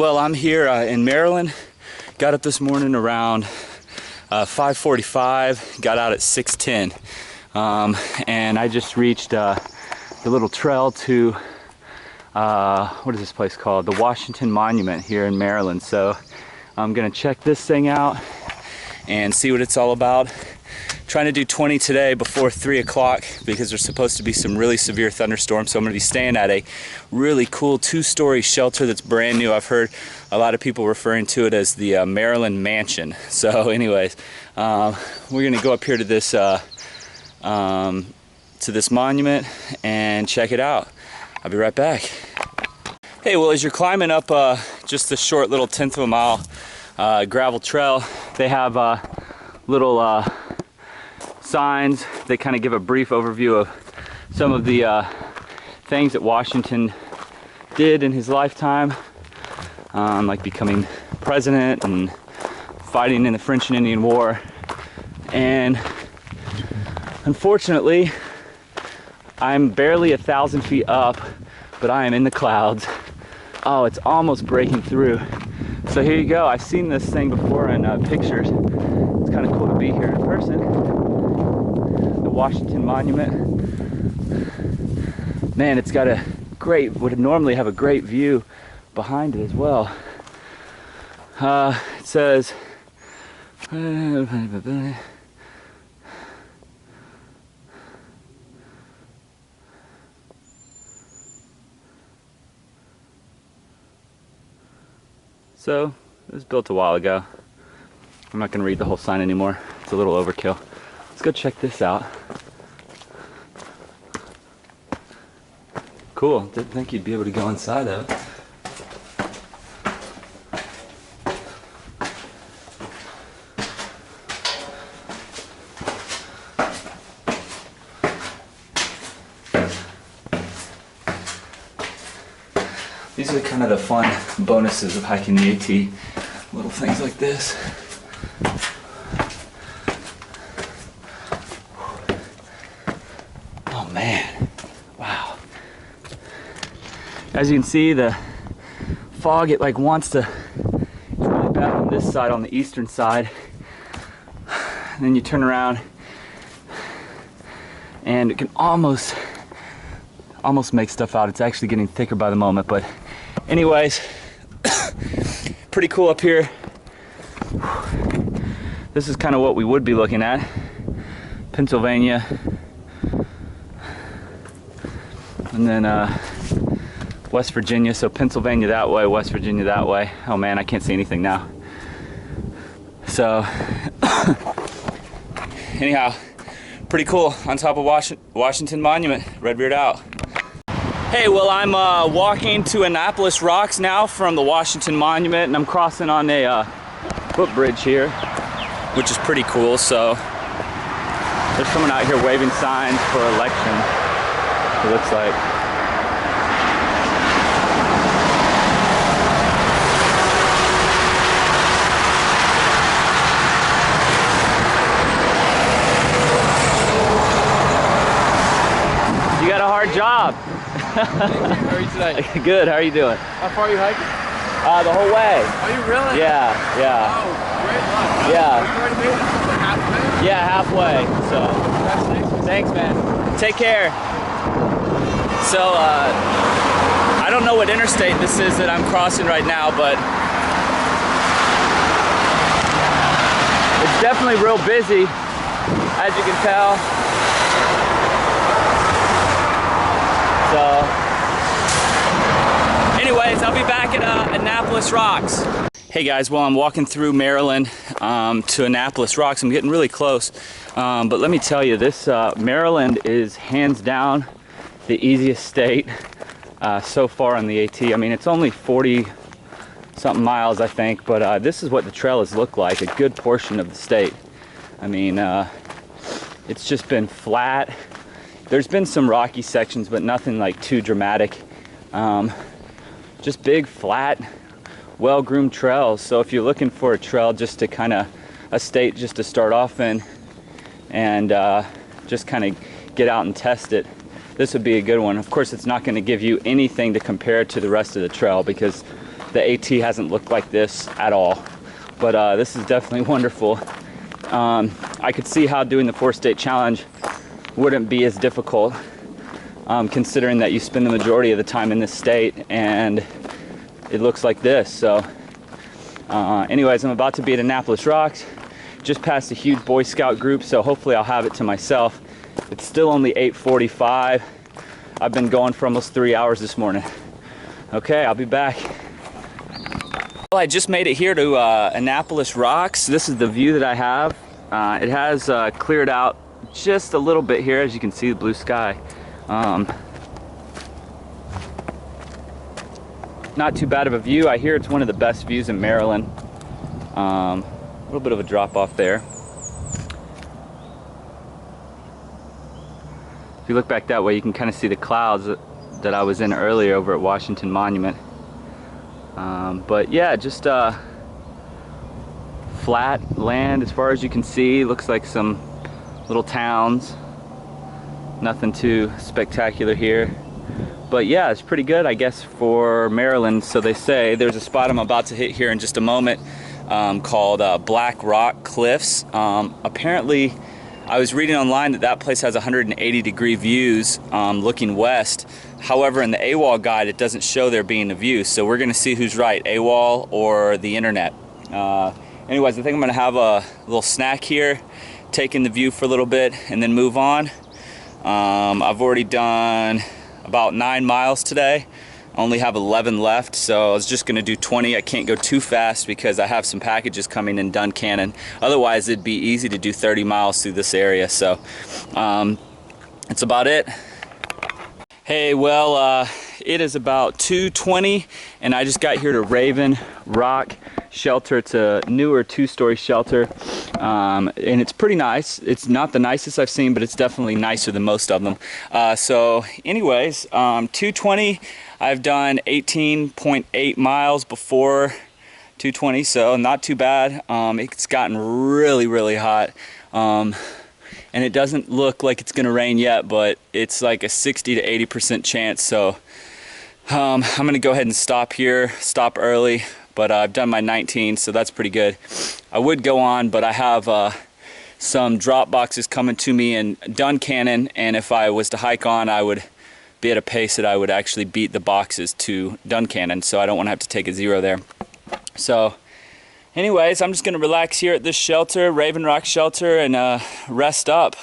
Well, I'm here in Maryland. Got up this morning around 5:45, got out at 6:10, and I just reached the little trail to what is this place called? The Washington Monument here in Maryland. So I'm gonna check this thing out and see what it's all about. Trying to do 20 today before 3 o'clock because there's supposed to be some really severe thunderstorms. So I'm going to be staying at a really cool 2-story shelter that's brand new. I've heard a lot of people referring to it as the Maryland Mansion. So anyways, we're going to go up here to this monument and check it out. I'll be right back. Hey, well, as you're climbing up just a short little 1/10 of a mile gravel trail, they have little signs. They kind of give a brief overview of some of the things that Washington did in his lifetime, like becoming president and fighting in the French and Indian War. And unfortunately, I'm barely 1,000 feet up, but I am in the clouds. Oh, it's almost breaking through. So here you go. I've seen this thing before in pictures. It's kind of cool to be here in person. Washington Monument. Man, it's got a great, would normally have a great view behind it as well. It says so it was built a while ago. I'm not going to read the whole sign anymore. It's a little overkill. Let's go check this out. Cool. Didn't think you'd be able to go inside of it. These are kind of the fun bonuses of hiking the AT. Little things like this. Man, wow. As you can see, the fog, it like wants to, it's really bad on this side, on the eastern side. And then you turn around and it can almost make stuff out. It's actually getting thicker by the moment, but anyways, pretty cool up here. This is kind of what we would be looking at. Pennsylvania. And then West Virginia, so Pennsylvania that way, West Virginia that way. Oh man, I can't see anything now. So, anyhow, pretty cool on top of Washington Monument. Redbeard out. Hey, well, I'm walking to Annapolis Rocks now from the Washington Monument, and I'm crossing on a footbridge here, which is pretty cool. So, there's someone out here waving signs for election. It looks like. You got a hard job. Thank you. How are you today? Good. How are you doing? How far are you hiking? The whole way. Are you really? Yeah. Oh, great luck. Yeah. You already made it? Like halfway? Yeah, halfway. So. Congratulations. Thanks, man. Take care. So, I don't know what interstate this is that I'm crossing right now, but it's definitely real busy, as you can tell. So, anyways, I'll be back at Annapolis Rocks. Hey guys, well, I'm walking through Maryland to Annapolis Rocks. I'm getting really close, but let me tell you, this Maryland is hands down the easiest state so far on the AT. I mean, it's only 40 something miles, I think, but this is what the trail has looked like a good portion of the state. I mean, it's just been flat. There's been some rocky sections, but nothing like too dramatic. Just big, flat, well-groomed trails. So if you're looking for a trail just to kind of, a state just to start off in and just kind of get out and test it, this would be a good one. Of course, it's not going to give you anything to compare to the rest of the trail because the AT hasn't looked like this at all. But this is definitely wonderful. I could see how doing the 4-state challenge wouldn't be as difficult, considering that you spend the majority of the time in this state and it looks like this. So anyways, I'm about to be at Annapolis Rocks, just past a huge Boy Scout group, so hopefully I'll have it to myself. It's still only 8:45. I've been going for almost 3 hours this morning. Okay, I'll be back. Well, I just made it here to Annapolis Rocks. This is the view that I have. It has cleared out just a little bit here, as you can see the blue sky. Not too bad of a view. I hear it's one of the best views in Maryland. A little bit of a drop off there. If you look back that way, you can kind of see the clouds that I was in earlier over at Washington Monument. But yeah, just flat land as far as you can see. Looks like some little towns. Nothing too spectacular here. But yeah, it's pretty good, I guess, for Maryland, so they say. There's a spot I'm about to hit here in just a moment called Black Rock Cliffs. Apparently, I was reading online that that place has 180-degree views looking west. However, in the AWOL guide, it doesn't show there being a view, so we're going to see who's right, AWOL or the internet. Anyways, I think I'm going to have a little snack here, take in the view for a little bit, and then move on. I've already done about 9 miles today. I only have 11 left, so I was just gonna do 20. I can't go too fast because I have some packages coming in Duncannon. Otherwise, it'd be easy to do 30 miles through this area, so that's about it. Hey, well, it is about 2:20, and I just got here to Raven Rock Shelter. It's a newer 2-story shelter, and it's pretty nice. It's not the nicest I've seen, but it's definitely nicer than most of them. So anyways, 2:20, I've done 18.8 miles before 2:20, so not too bad. It's gotten really hot, and it doesn't look like it's gonna rain yet, but it's like a 60 to 80% chance. So I'm gonna go ahead and stop here, stop early. But I've done my 19, so that's pretty good. I would go on, but I have some drop boxes coming to me in Duncannon, and if I was to hike on, I would be at a pace that I would actually beat the boxes to Duncannon, so I don't want to have to take a 0 there. So anyways, I'm just going to relax here at this shelter, Raven Rock Shelter, and rest up.